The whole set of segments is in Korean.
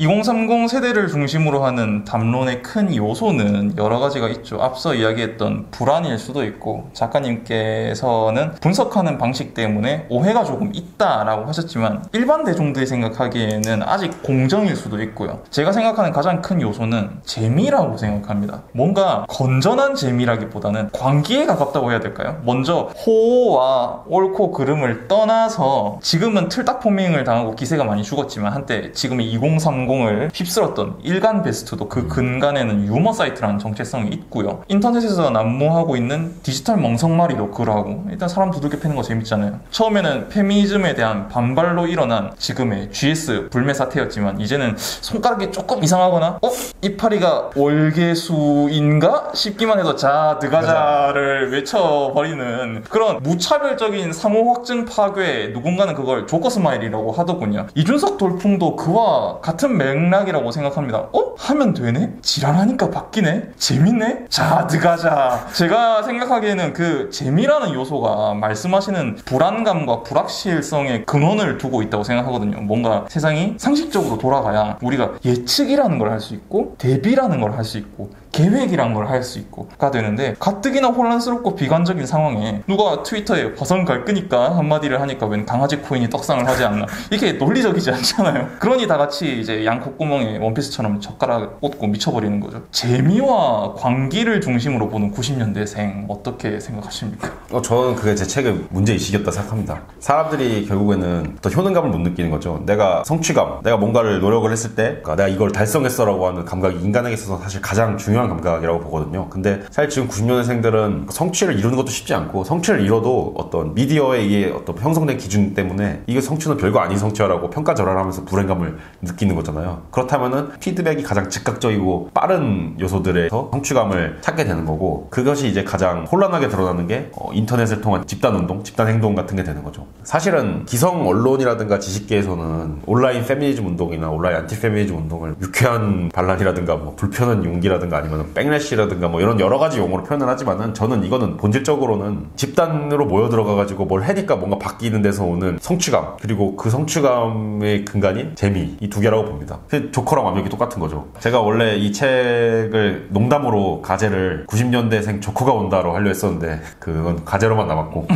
2030 세대를 중심으로 하는 담론의 큰 요소는 여러 가지가 있죠. 앞서 이야기했던 불안일 수도 있고, 작가님께서는 분석하는 방식 때문에 오해가 조금 있다라고 하셨지만 일반 대중들이 생각하기에는 아직 공정일 수도 있고요. 제가 생각하는 가장 큰 요소는 재미라고 생각합니다. 뭔가 건전한 재미라기보다는 광기에 가깝다고 해야 될까요? 먼저 호와 옳고 그름을 떠나서 지금은 틀딱 포밍을 당하고 기세가 많이 죽었지만 한때 지금의 2030을 휩쓸었던 일간 베스트도 그 근간에는 유머 사이트라는 정체성이 있고요. 인터넷에서 난무하고 있는 디지털 멍석마리도 그러하고, 일단 사람 두들겨 패는 거 재밌잖아요. 처음에는 페미니즘에 대한 반발로 일어난 지금의 GS 불매 사태였지만 이제는 손가락이 조금 이상하거나 이파리가 월계수인가 싶기만 해도 자 드가자를 외쳐버리는 그런 무차별적인 상호 확증 파괴에 누군가는 그걸 조커 스마일이라고 하더군요. 이준석 돌풍도 그와 같은 맥락이라고 생각합니다. 하면 되네? 지랄하니까 바뀌네? 재밌네? 자 드가자. 제가 생각하기에는 그 재미라는 요소가 말씀하시는 불안감과 불확실성의 근원을 두고 있다고 생각하거든요. 뭔가 세상이 상식적으로 돌아가야 우리가 예측이라는 걸 할 수 있고 대비라는 걸 할 수 있고 계획이란 걸 할 수 있고가 되는데, 가뜩이나 혼란스럽고 비관적인 상황에 누가 트위터에 화성 갈 거니까 한마디를 하니까 웬 강아지 코인이 떡상을 하지 않나, 이게 논리적이지 않잖아요. 그러니 다 같이 이제 양 콧구멍에 원피스처럼 젓가락 꽂고 미쳐버리는 거죠. 재미와 광기를 중심으로 보는 90년대생 어떻게 생각하십니까? 저는 그게 제 책의 문제의식이었다 생각합니다. 사람들이 결국에는 더 효능감을 못 느끼는 거죠. 내가 성취감, 내가 뭔가를 노력을 했을 때 내가 이걸 달성했어 라고 하는 감각이 인간에게 있어서 사실 가장 중요한 감각이라고 보거든요. 근데 사실 지금 90년대생들은 성취를 이루는 것도 쉽지 않고, 성취를 이뤄도 어떤 미디어에 의해 어떤 형성된 기준 때문에 이게 성취는 별거 아닌 성취라고 평가절하하면서 불행감을 느끼는 거잖아요. 그렇다면은 피드백이 가장 즉각적이고 빠른 요소들에서 성취감을 찾게 되는 거고, 그것이 이제 가장 혼란하게 드러나는 게 인터넷을 통한 집단운동, 집단행동 같은 게 되는 거죠. 사실은 기성 언론이라든가 지식계에서는 온라인 페미니즘 운동이나 온라인 안티 페미니즘 운동을 유쾌한 반란이라든가 뭐 불편한 용기라든가 아니면 백래시라든가 뭐 이런 여러 가지 용어로 표현을 하지만은, 저는 이거는 본질적으로는 집단으로 모여 들어가가지고 뭘 해니까 뭔가 바뀌는 데서 오는 성취감, 그리고 그 성취감의 근간인 재미, 이 두 개라고 봅니다. 조커랑 완벽히 똑같은 거죠. 제가 원래 이 책을 농담으로 가제를 90년대생 조커가 온다로 하려 했었는데 그건 가제로만 남았고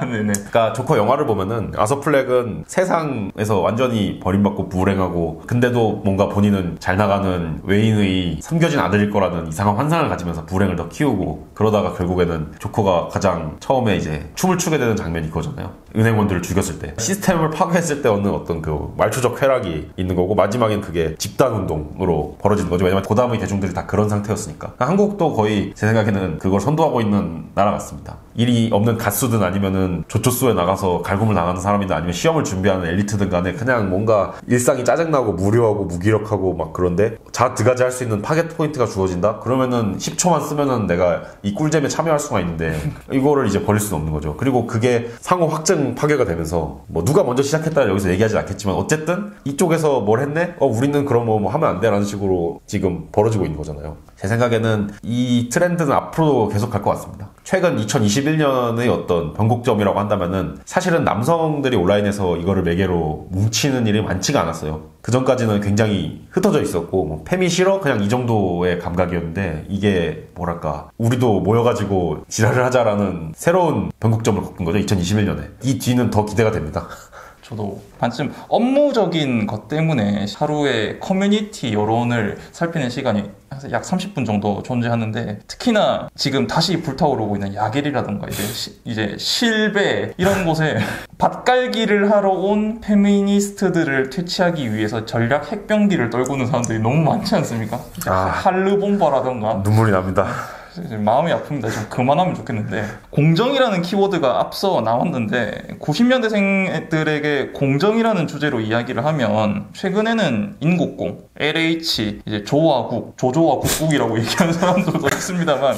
네네. 그러니까 조커 영화를 보면은 아서 플렉은 세상에서 완전히 버림받고 불행하고, 근데도 뭔가 본인은 잘 나가는 외인의 섬겨진 아들일 거라는 이상한 환상을 가지면서 불행을 더 키우고, 그러다가 결국에는 조커가 가장 처음에 이제 춤을 추게 되는 장면이 그거잖아요. 은행원들을 죽였을 때 시스템을 파괴했을 때 얻는 어떤 그 말초적 쾌락이 있는 거고, 마지막엔 그게 집단운동으로 벌어지는 거죠. 왜냐면 고담의 대중들이 다 그런 상태였으니까. 한국도 거의 제 생각에는 그걸 선도하고 있는 나라 같습니다. 일이 없는 가수든 아니면은 조초수에 나가서 갈굼을 나가는 사람이든 아니면 시험을 준비하는 엘리트든 간에 그냥 뭔가 일상이 짜증나고 무료하고 무기력하고 막 그런데 자 드가지 할 수 있는 타겟 포인트가 주어진다? 그러면은 10초만 쓰면은 내가 이 꿀잼에 참여할 수가 있는데 이거를 이제 버릴 수는 없는 거죠. 그리고 그게 상호 확증 파괴가 되면서 뭐 누가 먼저 시작했다 여기서 얘기하지 않겠지만 어쨌든 이쪽에서 뭘 했네? 우리는 그럼 뭐 하면 안 돼 라는 식으로 지금 벌어지고 있는 거잖아요. 제 생각에는 이 트렌드는 앞으로도 계속 갈 것 같습니다. 최근 2021년의 어떤 변곡점이라고 한다면은 사실은 남성들이 온라인에서 이거를 매개로 뭉치는 일이 많지가 않았어요. 그 전까지는 굉장히 흩어져 있었고 뭐 페미 싫어? 그냥 이 정도의 감각이었는데, 이게 뭐랄까 우리도 모여가지고 지랄을 하자라는 새로운 변곡점을 겪은 거죠. 2021년에. 이 뒤는 더 기대가 됩니다. 저도 반쯤 업무적인 것 때문에 하루에 커뮤니티 여론을 살피는 시간이 약 30분 정도 존재하는데, 특히나 지금 다시 불타오르고 있는 야길이라던가 이제 실배 이런 곳에 밭갈기를 하러 온 페미니스트들을 퇴치하기 위해서 전략 핵병기를 떨구는 사람들이 너무 많지 않습니까? 할르본바라던가 눈물이 납니다. 마음이 아픕니다. 좀 그만하면 좋겠는데, 공정이라는 키워드가 앞서 나왔는데 90년대생들에게 공정이라는 주제로 이야기를 하면 최근에는 인국공, LH, 이제 조화국, 조조와 국국이라고 얘기하는 사람들도 있습니다만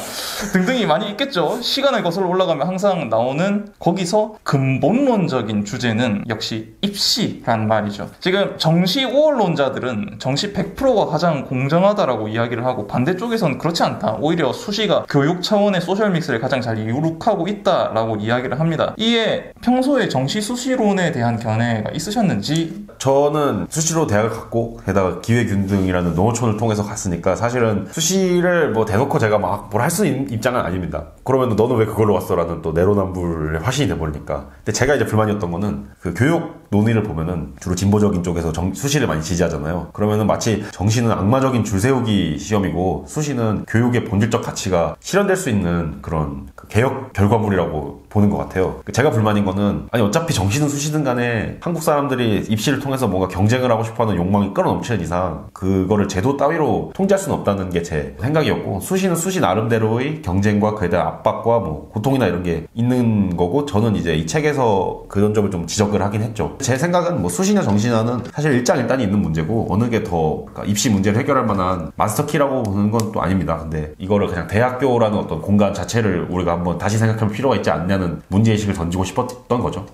등등이 많이 있겠죠. 시간을 거슬러 올라가면 항상 나오는 거기서 근본론적인 주제는 역시 입시란 말이죠. 지금 정시 우월론자들은 정시 100%가 가장 공정하다라고 이야기를 하고, 반대쪽에서는 그렇지 않다, 오히려 수시가 수시가 교육 차원의 소셜 믹스를 가장 잘 이룩하고 있다라고 이야기를 합니다. 이에 평소에 정시 수시론에 대한 견해가 있으셨는지? 저는 수시로 대학을 갔고 게다가 기회균등이라는 농어촌을 통해서 갔으니까 사실은 수시를 뭐 대놓고 제가 막 뭘 할 수 있는 입장은 아닙니다. 그러면 너는 왜 그걸로 왔어? 라는 또 내로남불의 화신이 돼버리니까. 근데 제가 이제 불만이었던 거는 그 교육 논의를 보면은 주로 진보적인 쪽에서 수시를 많이 지지하잖아요. 그러면은 마치 정시는 악마적인 줄세우기 시험이고 수시는 교육의 본질적 가치가 실현될 수 있는 그런 개혁 결과물이라고 보는 것 같아요. 제가 불만인 거는 아니 어차피 정시든 수시든 간에 한국 사람들이 입시를 통해서 뭔가 경쟁을 하고 싶어하는 욕망이 끌어넘치는 이상 그거를 제도 따위로 통제할 수는 없다는 게 제 생각이었고, 수시는 수시 나름대로의 경쟁과 그에 대한 압박과 뭐 고통이나 이런 게 있는 거고, 저는 이제 이 책에서 그런 점을 좀 지적을 하긴 했죠. 제 생각은 뭐 수시나 정시나는 사실 일장일단이 있는 문제고 어느 게 더 입시 문제를 해결할 만한 마스터키라고 보는 건 또 아닙니다. 근데 이거를 그냥 대학교라는 어떤 공간 자체를 우리가 한번 다시 생각할 필요가 있지 않냐는 문제의식을 던지고 싶었던 거죠.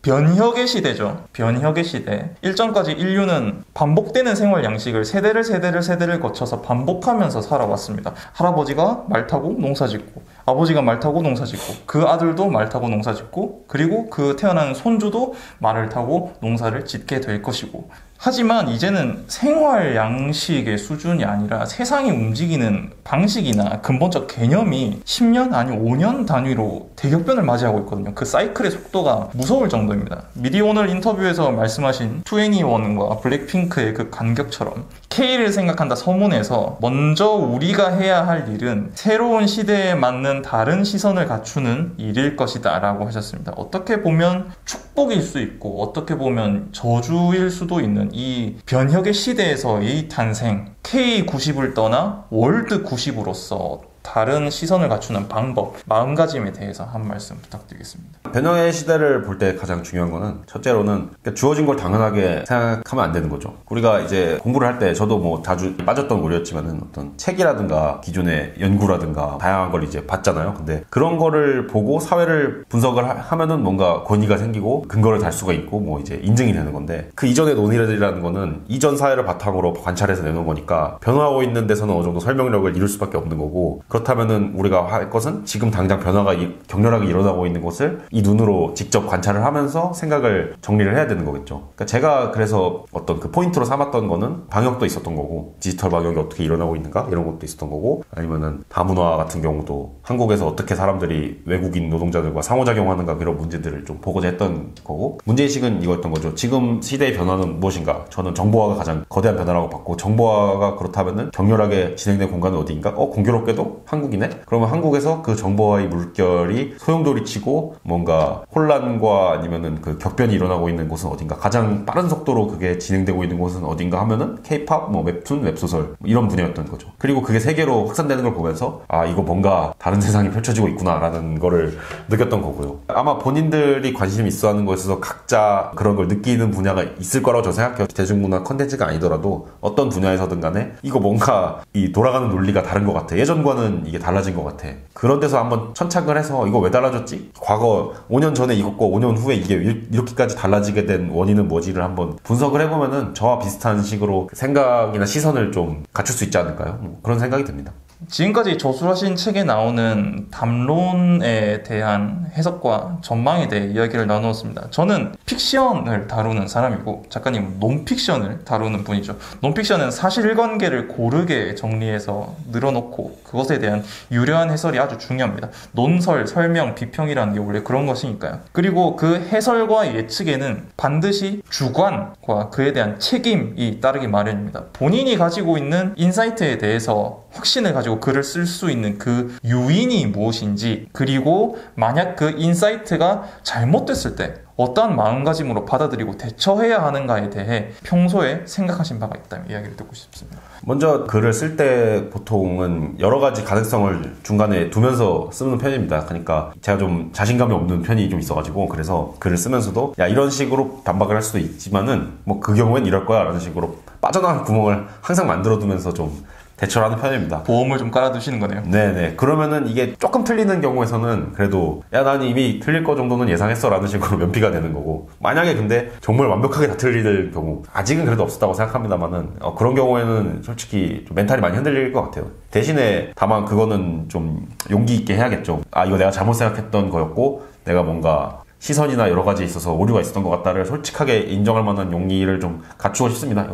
변혁의 시대죠. 변혁의 시대. 일전까지 인류는 반복되는 생활 양식을 세대를 거쳐서 반복하면서 살아왔습니다. 할아버지가 말 타고 농사 짓고, 아버지가 말 타고 농사 짓고, 그 아들도 말 타고 농사 짓고, 그리고 그 태어난 손주도 말을 타고 농사를 짓게 될 것이고, 하지만 이제는 생활 양식의 수준이 아니라 세상이 움직이는 방식이나 근본적 개념이 10년 아니 5년 단위로 대격변을 맞이하고 있거든요. 그 사이클의 속도가 무서울 정도입니다. 미디 오늘 인터뷰에서 말씀하신 2NE1과 블랙핑크의 그 간격처럼 K를 생각한다 서문에서 먼저 우리가 해야 할 일은 새로운 시대에 맞는 다른 시선을 갖추는 일일 것이다 라고 하셨습니다. 어떻게 보면 축복일 수 있고 어떻게 보면 저주일 수도 있는 이 변혁의 시대에서의 탄생, K90을 떠나 월드 90으로서 다른 시선을 갖추는 방법, 마음가짐에 대해서 한 말씀 부탁드리겠습니다. 변혁의 시대를 볼 때 가장 중요한 거는 첫째로는 주어진 걸 당연하게 생각하면 안 되는 거죠. 우리가 이제 공부를 할 때 저도 뭐 자주 빠졌던 오류였지만은 어떤 책이라든가 기존의 연구라든가 다양한 걸 이제 봤잖아요. 근데 그런 거를 보고 사회를 분석을 하면은 뭔가 권위가 생기고 근거를 달 수가 있고 뭐 이제 인증이 되는 건데, 그 이전의 논의들이라는 거는 이전 사회를 바탕으로 관찰해서 내놓은 거니까 변화하고 있는 데서는 어느 정도 설명력을 이룰 수밖에 없는 거고, 그렇다면은 우리가 할 것은 지금 당장 변화가 격렬하게 일어나고 있는 것을 이 눈으로 직접 관찰을 하면서 생각을 정리를 해야 되는 거겠죠. 그러니까 제가 그래서 어떤 그 포인트로 삼았던 거는 방역도 있었던 거고, 디지털 방역이 어떻게 일어나고 있는가 이런 것도 있었던 거고, 아니면은 다문화 같은 경우도 한국에서 어떻게 사람들이 외국인 노동자들과 상호작용하는가 그런 문제들을 좀 보고자 했던 거고, 문제의식은 이거였던 거죠. 지금 시대의 변화는 무엇인가? 저는 정보화가 가장 거대한 변화라고 봤고, 정보화가 그렇다면은 격렬하게 진행된 공간은 어디인가? 공교롭게도 한국이네? 그러면 한국에서 그 정보화의 물결이 소용돌이치고 뭔가 혼란과 아니면은 그 격변이 일어나고 있는 곳은 어딘가, 가장 빠른 속도로 그게 진행되고 있는 곳은 어딘가 하면은 K-팝, 뭐 웹툰, 웹소설 뭐 이런 분야였던 거죠. 그리고 그게 세계로 확산되는 걸 보면서 아, 이거 뭔가 다른 세상이 펼쳐지고 있구나라는 거를 느꼈던 거고요. 아마 본인들이 관심이 있어 하는 것에서 각자 그런 걸 느끼는 분야가 있을 거라고 저 생각해요. 대중문화 컨텐츠가 아니더라도 어떤 분야에서든 간에 이거 뭔가 이 돌아가는 논리가 다른 것 같아. 예전과는 이게 달라진 것 같아. 그런 데서 한번 천착을 해서 이거 왜 달라졌지? 과거 5년 전에 이것과 5년 후에 이게 이렇게까지 달라지게 된 원인은 뭐지를 한번 분석을 해보면은 저와 비슷한 식으로 생각이나 시선을 좀 갖출 수 있지 않을까요? 그런 생각이 듭니다. 지금까지 저술하신 책에 나오는 담론에 대한 해석과 전망에 대해 이야기를 나누었습니다. 저는 픽션을 다루는 사람이고 작가님은 논픽션을 다루는 분이죠. 논픽션은 사실관계를 고르게 정리해서 늘어놓고 그것에 대한 유려한 해설이 아주 중요합니다. 논설, 설명, 비평이라는 게 원래 그런 것이니까요. 그리고 그 해설과 예측에는 반드시 주관과 그에 대한 책임이 따르기 마련입니다. 본인이 가지고 있는 인사이트에 대해서 확신을 가지고 글을 쓸 수 있는 그 유인이 무엇인지, 그리고 만약 그 인사이트가 잘못됐을 때 어떠한 마음가짐으로 받아들이고 대처해야 하는가에 대해 평소에 생각하신 바가 있다면 이야기를 듣고 싶습니다. 먼저 글을 쓸 때 보통은 여러 가지 가능성을 중간에 두면서 쓰는 편입니다. 그러니까 제가 좀 자신감이 없는 편이 좀 있어가지고, 그래서 글을 쓰면서도 야, 이런 식으로 반박을 할 수도 있지만은 뭐 그 경우엔 이럴 거야 라는 식으로 빠져나갈 구멍을 항상 만들어두면서 좀 대처를 하는 편입니다. 보험을 좀 깔아두시는 거네요. 네네. 그러면은 이게 조금 틀리는 경우에서는 그래도 야, 난 이미 틀릴 거 정도는 예상했어 라는 식으로 면피가 되는 거고, 만약에 근데 정말 완벽하게 다 틀릴 경우, 아직은 그래도 없었다고 생각합니다만은 그런 경우에는 솔직히 좀 멘탈이 많이 흔들릴 것 같아요. 대신에 다만 그거는 좀 용기 있게 해야겠죠. 아, 이거 내가 잘못 생각했던 거였고 내가 뭔가 시선이나 여러 가지 있어서 오류가 있었던 것 같다를 솔직하게 인정할 만한 용기를 좀 갖추고 싶습니다.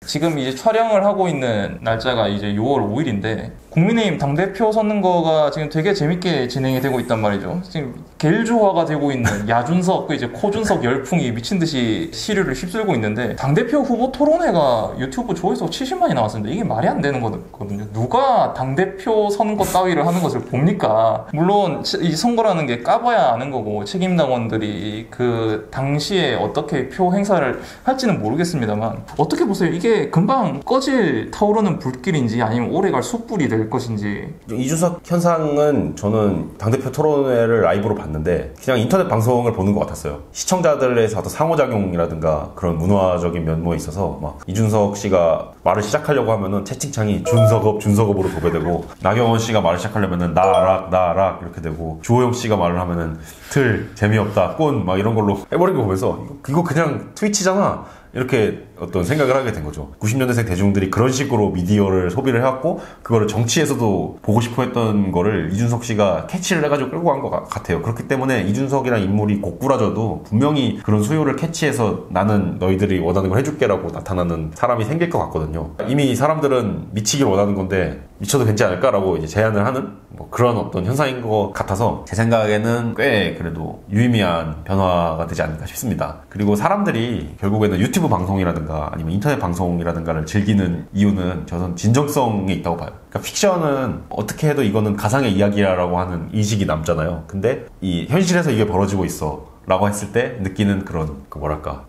지금 이제 촬영을 하고 있는 날짜가 이제 6월 5일인데 국민의힘 당대표 선거가 지금 되게 재밌게 진행이 되고 있단 말이죠. 지금 겔주화가 되고 있는 야준석, 이제 코준석 열풍이 미친듯이 시류를 휩쓸고 있는데 당대표 후보 토론회가 유튜브 조회수 70만이 나왔습니다. 이게 말이 안 되는 거거든요. 누가 당대표 선거 따위를 하는 것을 봅니까? 물론 이 선거라는 게 까봐야 아는 거고 책임당원들이 그 당시에 어떻게 표 행사를 할지는 모르겠습니다만 어떻게 보세요? 이게 금방 꺼질 타오르는 불길인지 아니면 오래갈 숯불이 될 것인지. 이준석 현상은 저는 당대표 토론회를 라이브로 봤는데 그냥 인터넷 방송을 보는 것 같았어요. 시청자들에서 어떤 상호작용이라든가 그런 문화적인 면모에 있어서 막 이준석 씨가 말을 시작하려고 하면은 채팅창이 준석업으로 도배되고, 나경원 씨가 말을 시작하려면은 나락 이렇게 되고, 주호영 씨가 말을 하면은 틀 재미없다 꼰 막 이런 걸로 해버린 거 보면서 이거 그냥 트위치잖아 이렇게 어떤 생각을 하게 된 거죠. 90년대생 대중들이 그런 식으로 미디어를 소비를 해왔고 그거를 정치에서도 보고 싶어 했던 거를 이준석 씨가 캐치를 해가지고 끌고 간 것 같아요. 그렇기 때문에 이준석이란 인물이 고꾸라져도 분명히 그런 수요를 캐치해서 나는 너희들이 원하는 걸 해줄게라고 나타나는 사람이 생길 것 같거든요. 이미 사람들은 미치길 원하는 건데 미쳐도 괜찮지 않을까라고 이제 제안을 하는 뭐 그런 어떤 현상인 것 같아서 제 생각에는 꽤 그래도 유의미한 변화가 되지 않을까 싶습니다. 그리고 사람들이 결국에는 유튜브 방송이라든가 아니면 인터넷 방송이라든가를 즐기는 이유는 저는 진정성에 있다고 봐요. 그러니까 픽션은 어떻게 해도 이거는 가상의 이야기라고 하는 인식이 남잖아요. 근데 이 현실에서 이게 벌어지고 있어 라고 했을 때 느끼는 그런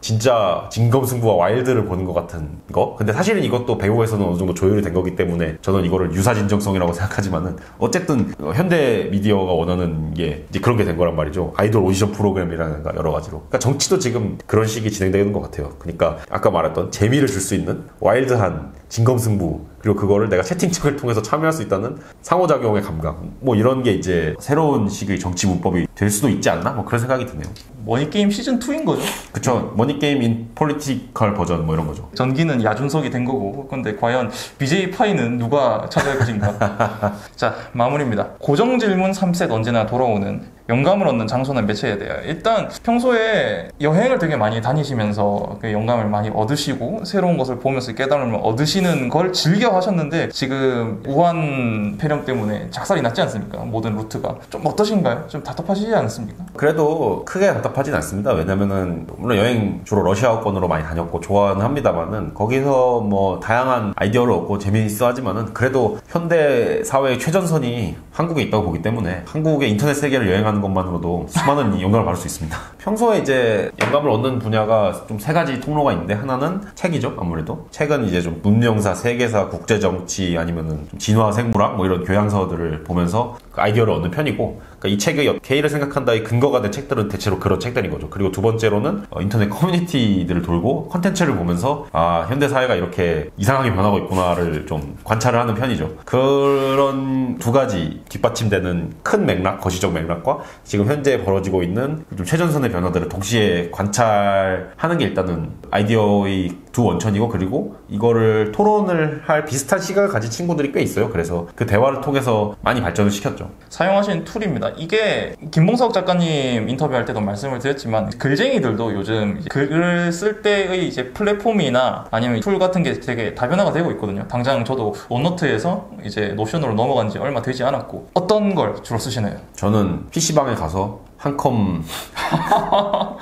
진짜 진검승부와 와일드를 보는 것 같은 거. 근데 사실은 이것도 배우에서는 어느 정도 조율이 된 거기 때문에 저는 이거를 유사진정성이라고 생각하지만은 어쨌든 현대 미디어가 원하는 게 이제 그런 게 된 거란 말이죠. 아이돌 오디션 프로그램이라든가 여러 가지로. 그러니까 정치도 지금 그런 식이 진행되는 것 같아요. 그러니까 아까 말했던 재미를 줄 수 있는 와일드한 진검승부, 그리고 그거를 내가 채팅창을 통해서 참여할 수 있다는 상호작용의 감각, 뭐 이런 게 이제 새로운 식의 정치 문법이 될 수도 있지 않나? 뭐 그런 생각이 드네요. 머니게임 시즌2인 거죠? 그쵸. 머니게임 인 폴리티컬 버전 뭐 이런 거죠. 전기는 야준석이 된 거고, 근데 과연 BJ 파이는 누가 차지할 것인가? 자, 마무리입니다. 고정 질문 3셋 언제나 돌아오는 영감을 얻는 장소는 매체에 대해. 일단 평소에 여행을 되게 많이 다니시면서 그 영감을 많이 얻으시고 새로운 것을 보면서 깨달음을 얻으시는 걸 즐겨 하셨는데 지금 우한 폐렴 때문에 작살이 났지 않습니까? 모든 루트가. 좀 어떠신가요? 좀 답답하시지 않습니까? 그래도 크게 답답하진 않습니다. 왜냐면은 물론 여행 주로 러시아어권으로 많이 다녔고 좋아는 합니다만은 거기서 뭐 다양한 아이디어를 얻고 재미있어 하지만은 그래도 현대 사회의 최전선이 한국에 있다고 보기 때문에 한국의 인터넷 세계를 여행하는 것만으로도 수많은 영감을 받을 수 있습니다. 평소에 이제 영감을 얻는 분야가 좀 세 가지 통로가 있는데, 하나는 책이죠. 아무래도 책은 이제 좀 문명사, 세계사, 국제정치 아니면은 좀 진화 생물학 뭐 이런 교양서들을 보면서 그 아이디어를 얻는 편이고, 그러니까 이 책의 K를 생각한다의 근거가 된 책들은 대체로 그런 책들인 거죠. 그리고 두 번째로는 인터넷 커뮤니티들을 돌고 컨텐츠를 보면서 현대 사회가 이렇게 이상하게 변하고 있구나를 좀 관찰을 하는 편이죠. 그런 두 가지 뒷받침되는 큰 맥락, 거시적 맥락과 지금 현재 벌어지고 있는 좀 최전선의 변화들을 동시에 관찰하는 게 일단은 아이디어의 두 원천이고, 그리고 이거를 토론을 할 비슷한 시각을 가진 친구들이 꽤 있어요. 그래서 그 대화를 통해서 많이 발전을 시켰죠. 사용하시는 툴입니다. 이게 김봉석 작가님 인터뷰할 때도 말씀을 드렸지만 글쟁이들도 요즘 글을 쓸 때의 이제 플랫폼이나 아니면 툴 같은 게 되게 다변화가 되고 있거든요. 당장 저도 원노트에서 이제 노션으로 넘어간 지 얼마 되지 않았고. 어떤 걸 주로 쓰시나요? 저는 PC방에 가서 한컴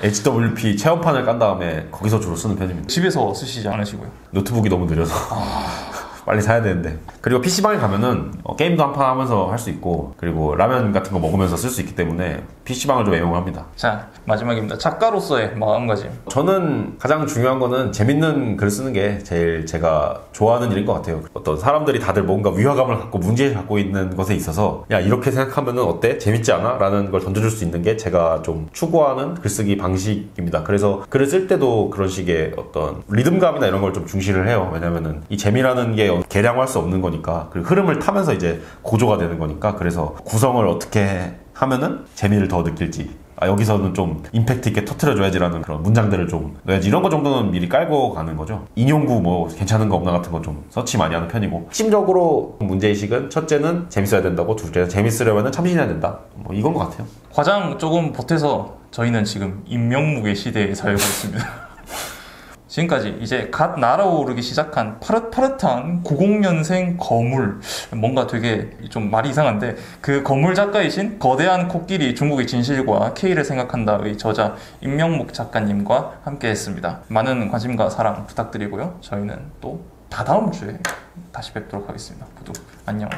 HWP 체험판을 깐 다음에 거기서 주로 쓰는 편입니다. 집에서 쓰시지 않으시고요? 노트북이 너무 느려서 빨리 사야 되는데. 그리고 PC방에 가면은 게임도 한 판 하면서 할 수 있고, 그리고 라면 같은 거 먹으면서 쓸 수 있기 때문에 PC방을 좀 애용합니다. 자, 마지막입니다. 작가로서의 마음가짐. 저는 가장 중요한 거는 재밌는 글 쓰는 게 제일 제가 좋아하는 일인 것 같아요. 어떤 사람들이 다들 뭔가 위화감을 갖고 문제를 갖고 있는 것에 있어서 야, 이렇게 생각하면은 어때? 재밌지 않아? 라는 걸 던져줄 수 있는 게 제가 좀 추구하는 글쓰기 방식입니다. 그래서 글을 쓸 때도 그런 식의 어떤 리듬감이나 이런 걸 좀 중시를 해요. 왜냐면은 이 재미라는 게 계량할 수 없는 거니까, 그리고 흐름을 타면서 이제 고조가 되는 거니까. 그래서 구성을 어떻게 하면은 재미를 더 느낄지, 여기서는 좀 임팩트 있게 터트려줘야지라는 그런 문장들을 좀 넣어야지, 이런 거 정도는 미리 깔고 가는 거죠. 인용구 뭐 괜찮은 거 없나 같은 거 좀 서치 많이 하는 편이고, 핵심적으로 문제의식은 첫째는 재밌어야 된다고, 둘째는 재밌으려면 참신해야 된다, 뭐 이건 것 같아요. 과장 조금 보태서 저희는 지금 인명무게 시대에 살고 있습니다. 지금까지 이제 갓 날아오르기 시작한 파릇파릇한 90년생 거물, 뭔가 되게 좀 말이 이상한데 그 거물 작가이신 거대한 코끼리 중국의 진실과 K를 생각한다의 저자 임명묵 작가님과 함께 했습니다. 많은 관심과 사랑 부탁드리고요. 저희는 또 다다음 주에 다시 뵙도록 하겠습니다. 모두 안녕.